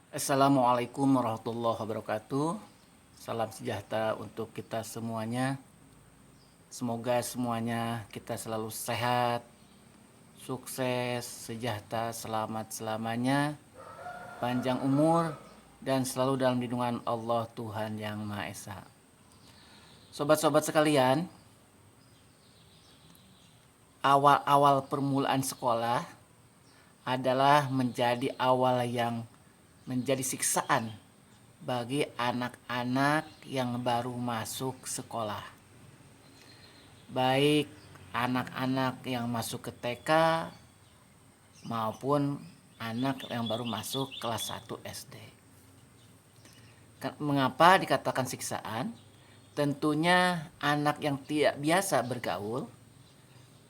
Assalamualaikum warahmatullahi wabarakatuh. Salam sejahtera untuk kita semuanya. Semoga semuanya kita selalu sehat, sukses, sejahtera, selamat selamanya, panjang umur, dan selalu dalam lindungan Allah Tuhan Yang Maha Esa. Sobat-sobat sekalian, awal-awal permulaan sekolah adalah menjadi awal yang menjadi siksaan bagi anak-anak yang baru masuk sekolah. Baik anak-anak yang masuk ke TK maupun anak yang baru masuk kelas 1 SD. Mengapa dikatakan siksaan? Tentunya anak yang tidak biasa bergaul,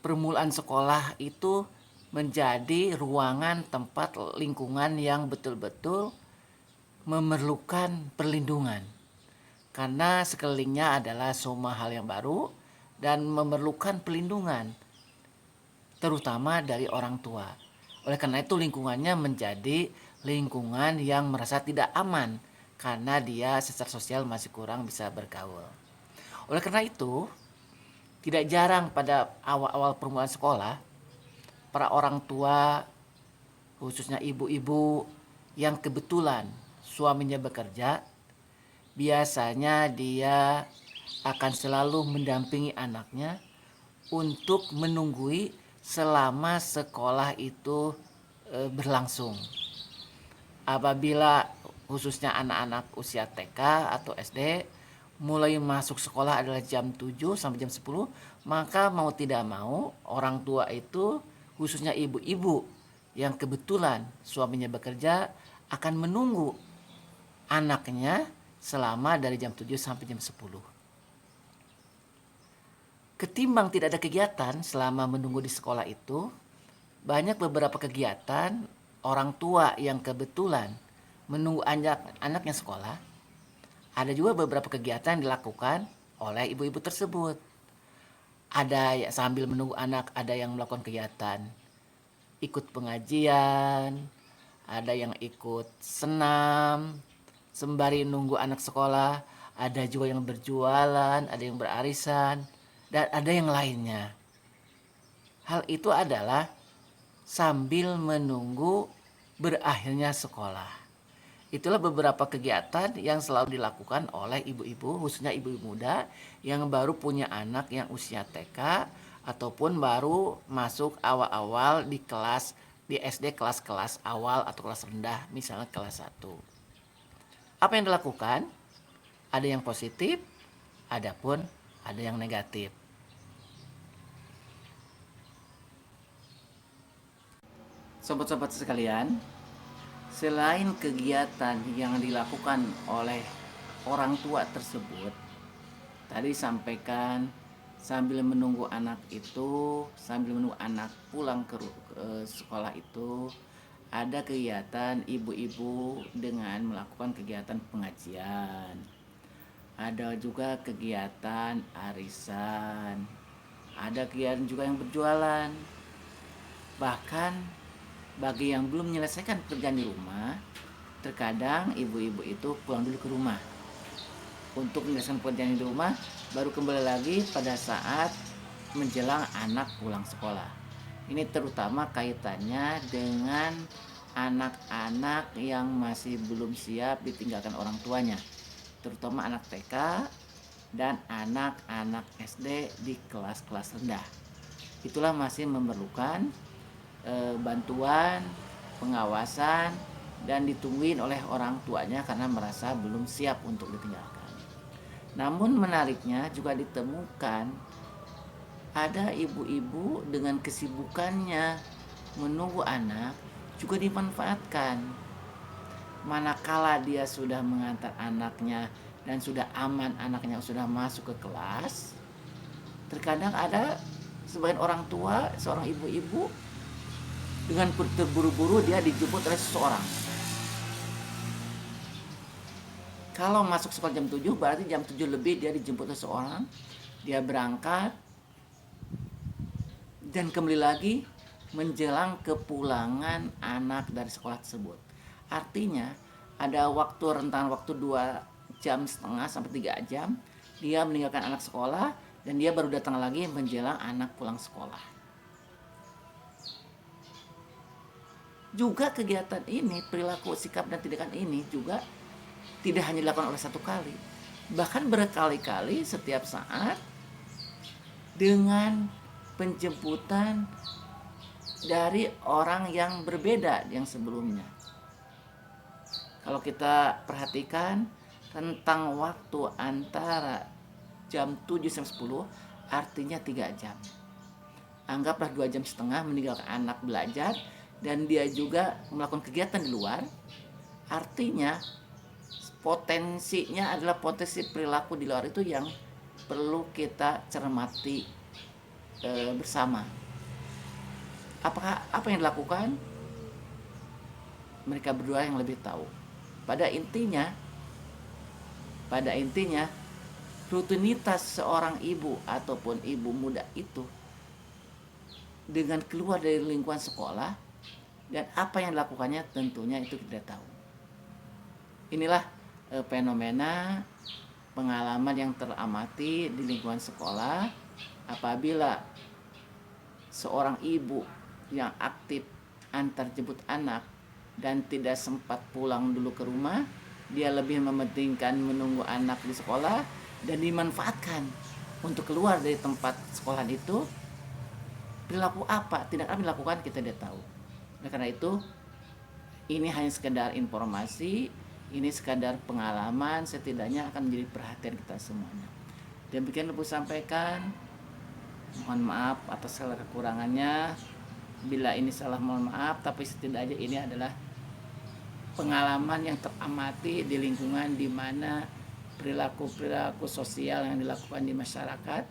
permulaan sekolah itu menjadi ruangan tempat lingkungan yang betul-betul memerlukan perlindungan. Karena sekelilingnya adalah semua hal yang baru dan memerlukan perlindungan, terutama dari orang tua. Oleh karena itu lingkungannya menjadi lingkungan yang merasa tidak aman karena dia secara sosial masih kurang bisa bergaul. Oleh karena itu, tidak jarang pada awal-awal permulaan sekolah, para orang tua, khususnya ibu-ibu yang kebetulan suaminya bekerja, biasanya dia akan selalu mendampingi anaknya untuk menunggui selama sekolah itu berlangsung. Apabila khususnya anak-anak usia TK atau SD mulai masuk sekolah adalah jam 7 sampai jam 10, maka mau tidak mau orang tua itu, khususnya ibu-ibu yang kebetulan suaminya bekerja, akan menunggu anaknya selama dari jam 7 sampai jam 10. Ketimbang tidak ada kegiatan selama menunggu di sekolah itu, banyak beberapa kegiatan orang tua yang kebetulan menunggu anaknya sekolah. Ada juga beberapa kegiatan yang dilakukan oleh ibu-ibu tersebut. Ada ya, sambil menunggu anak, ada yang melakukan kegiatan ikut pengajian, ada yang ikut senam sembari nunggu anak sekolah, ada juga yang berjualan, ada yang berarisan, dan ada yang lainnya. Hal itu adalah sambil menunggu berakhirnya sekolah. Itulah beberapa kegiatan yang selalu dilakukan oleh ibu-ibu, khususnya ibu-ibu muda yang baru punya anak yang usia TK ataupun baru masuk awal-awal di SD kelas-kelas awal atau kelas rendah, misalnya kelas 1. Apa yang dilakukan? Ada yang positif, adapun ada yang negatif. Sobat-sobat sekalian, selain kegiatan yang dilakukan oleh orang tua tersebut, tadi sampaikan sambil menunggu anak itu, sambil menunggu anak pulang ke sekolah itu, ada kegiatan ibu-ibu dengan melakukan kegiatan pengajian. Ada juga kegiatan arisan. Ada kegiatan juga yang berjualan. Bahkan bagi yang belum menyelesaikan pekerjaan di rumah, terkadang ibu-ibu itu pulang dulu ke rumah untuk menyelesaikan pekerjaan di rumah, baru kembali lagi pada saat menjelang anak pulang sekolah. Ini terutama kaitannya dengan anak-anak yang masih belum siap ditinggalkan orang tuanya, terutama anak TK dan anak-anak SD di kelas-kelas rendah. Itulah masih memerlukan bantuan, pengawasan, dan ditungguin oleh orang tuanya karena merasa belum siap untuk ditinggalkan. Namun menariknya juga ditemukan ada ibu-ibu dengan kesibukannya menunggu anak juga dimanfaatkan. Manakala dia sudah mengantar anaknya dan sudah aman, anaknya sudah masuk ke kelas, terkadang ada sebagian orang tua, seorang ibu-ibu dengan terburu-buru dia dijemput oleh seseorang. Kalau masuk sekolah jam 7, berarti jam 7 lebih dia dijemput oleh seseorang. Dia berangkat dan kembali lagi menjelang kepulangan anak dari sekolah tersebut. Artinya ada waktu rentang waktu 2,5 jam sampai 3 jam dia meninggalkan anak sekolah, dan dia baru datang lagi menjelang anak pulang sekolah. Juga kegiatan ini, perilaku, sikap, dan tindakan ini juga tidak hanya dilakukan oleh satu kali, bahkan berkali-kali setiap saat dengan penjemputan dari orang yang berbeda yang sebelumnya. Kalau kita perhatikan tentang waktu antara jam 7 sampai 10 artinya 3 jam. Anggaplah 2,5 jam meninggalkan anak belajar dan dia juga melakukan kegiatan di luar. Artinya potensinya adalah potensi perilaku di luar itu yang perlu kita cermati bersama. Apakah apa yang dilakukan? Mereka berdua yang lebih tahu. Pada intinya rutinitas seorang ibu ataupun ibu muda itu dengan keluar dari lingkungan sekolah dan apa yang dilakukannya tentunya itu tidak tahu. Inilah fenomena pengalaman yang teramati di lingkungan sekolah apabila seorang ibu yang aktif antar jemput anak dan tidak sempat pulang dulu ke rumah, dia lebih mementingkan menunggu anak di sekolah dan dimanfaatkan untuk keluar dari tempat sekolah itu. Perilaku apa, tindakan dilakukan kita tidak tahu. Nah, karena itu ini hanya sekedar informasi, ini sekadar pengalaman, setidaknya akan menjadi perhatian kita semuanya. Demikian Ibu sampaikan. Mohon maaf atas segala kekurangannya. Bila ini salah mohon maaf, tapi setidaknya ini adalah pengalaman yang teramati di lingkungan di mana perilaku-perilaku sosial yang dilakukan di masyarakat,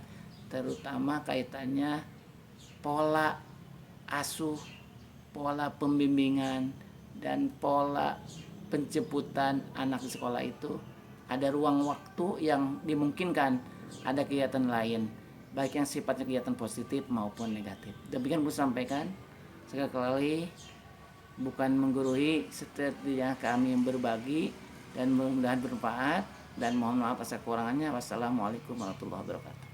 terutama kaitannya pola asuh, pola pembimbingan, dan pola penjemputan anak di sekolah itu ada ruang waktu yang dimungkinkan ada kegiatan lain, baik yang sifatnya kegiatan positif maupun negatif. Demikian Bu sampaikan. Sekali kali bukan menggurui, setidaknya kami berbagi dan mudah-mudahan bermanfaat, dan mohon maaf atas kekurangannya. Wassalamualaikum warahmatullahi wabarakatuh.